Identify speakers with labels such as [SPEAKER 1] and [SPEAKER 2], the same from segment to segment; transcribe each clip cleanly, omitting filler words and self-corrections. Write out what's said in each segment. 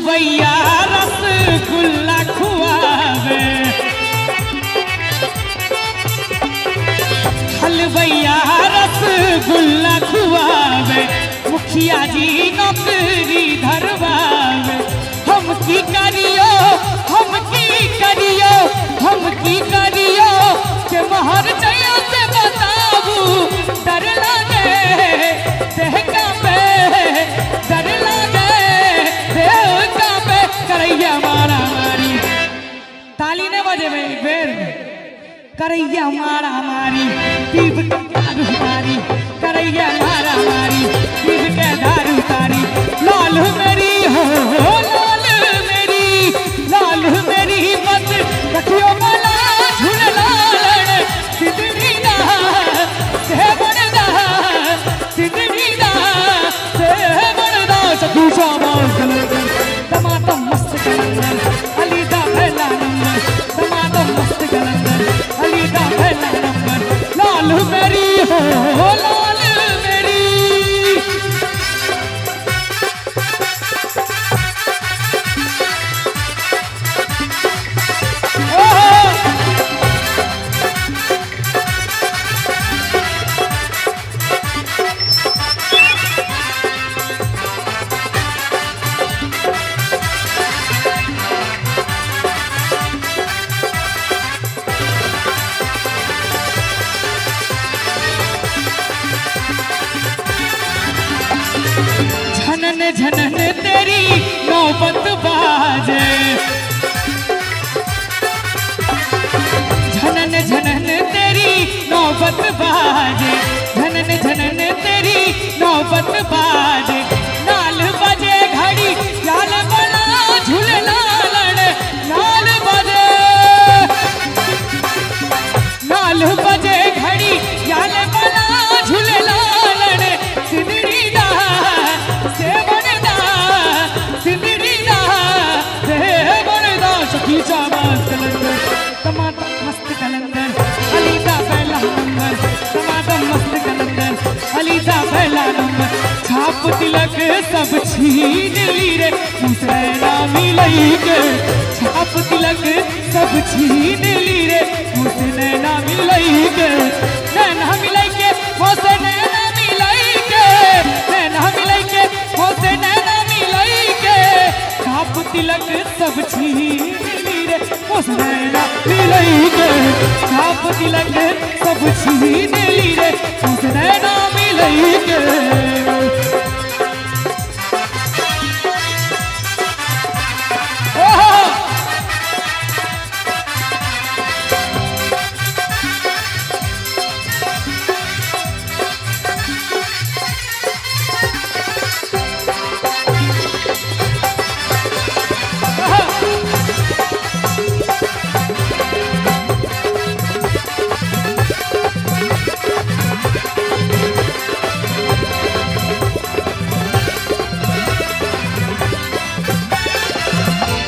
[SPEAKER 1] हलवैया रसगुल्ला खुआवे, हलवैया रसगुल्ला खुआवे, मुखिया जी नौकरी धरवावे। हम की करियो, हम की करियो, हम की करियो के महर जया से बताबू। डर लागे देह कांपे, डर लागे देह कांपे, करैया मारा मारी। ताली ने बजे में एक बेर, करैया मारा मारी, पीप के दारू तारी, करैया मारा मारी, पीप के दारू तारी। लाल मेरी हो लाल मेरी, लाल मेरी मत रखियो मला झूल लाल। सिद्धि दा से बनदा, सिद्धि दा से बनदा, सखी शाबाश कलंदर, टमाटर मस्त कलंदर, अली दा पहला नंबर, टमाटर मस्त कलंदर, अली दा पहला नंबर। लाल मेरी हो लाल मेरी, झनन झनन तेरी नौबत बाजे, झनन झनन तेरी नौबत बाजे, झनन झनन तेरी नौबत बाजे। नाल बजे घड़ी लाल बला झूल लाल, नाल बजे, नाल बजे घड़ी लाल बला झूल लाल। सिंदरी दा से बनदा, सिंदरी दा से बनदा, सखी शाबाश कलंदर, टमाटर मस्त कलंदर, अली दा पहला नंबर, टमाटर मस्त कलंदर, अली दा पहला नंबर। छाप तिलक सब छीन ली रे मुझसे ना मिलई के, छाप तिलक सब छीन ली रे मुझसे ना मिलई के, नैना मिलई के मुझसे नैना मिलई के, नैना मिलई के मुझसे नैना मिलई के। छाप तिलक सब छीन ली रे मुझसे नैना मिलई के, छाप तिलक सब छीन ली रे मुझसे नैना मिलई के।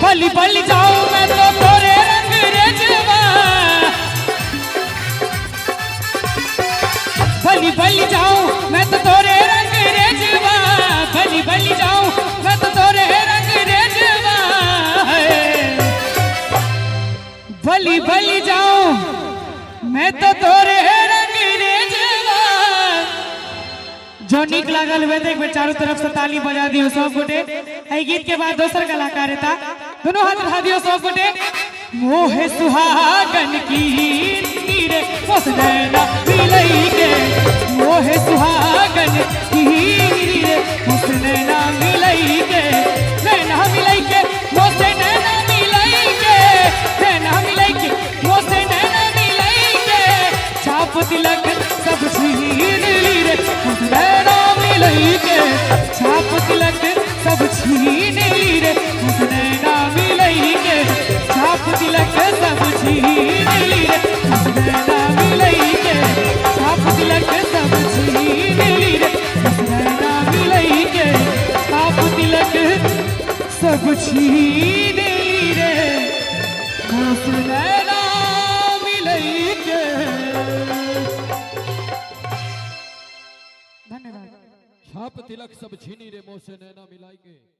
[SPEAKER 1] भली भली जाऊं मैं तो तोरे रंग रेजवा, भली भली जाऊं मैं तो तोरे रंग रेजवा, भली भली जाऊं मैं तो तोरे रंग रेजवा। भली भली जाऊं मैं तो तोरे रंग रेजवा। जो निक लागल वे देख चारों तरफ से ताली बजा दियो सब गोटे। एहि गीत के बाद दोसर कलाकार था, दोनों हाथ उठा दियो सब गोटे। मोहे सुहागन की रे मुझसे मिलई के, मोहे सुहागन की रे मुझसे ना मिलई के, नैना मिलई के मुझसे नैना मिलई के, नैना मिलई के मुझसे नैना मिलई के। छाप तिलक सब छीन ली रे मुझसे ना मिलई के, छाप तिलक सब छीन ली रे मुझसे ना मिलई के, छाप तिलक सब छीन ली रे मुझसे ना मिलई के, छाप तिलक सब छीन ली रे मुझसे ना मिलई के, छाप तिलक सब छीन ली रे मुझसे ना मिलई के। धन्यवाद।
[SPEAKER 2] छाप तिलक सब छीनी रे मोह से नैना मिलाई के।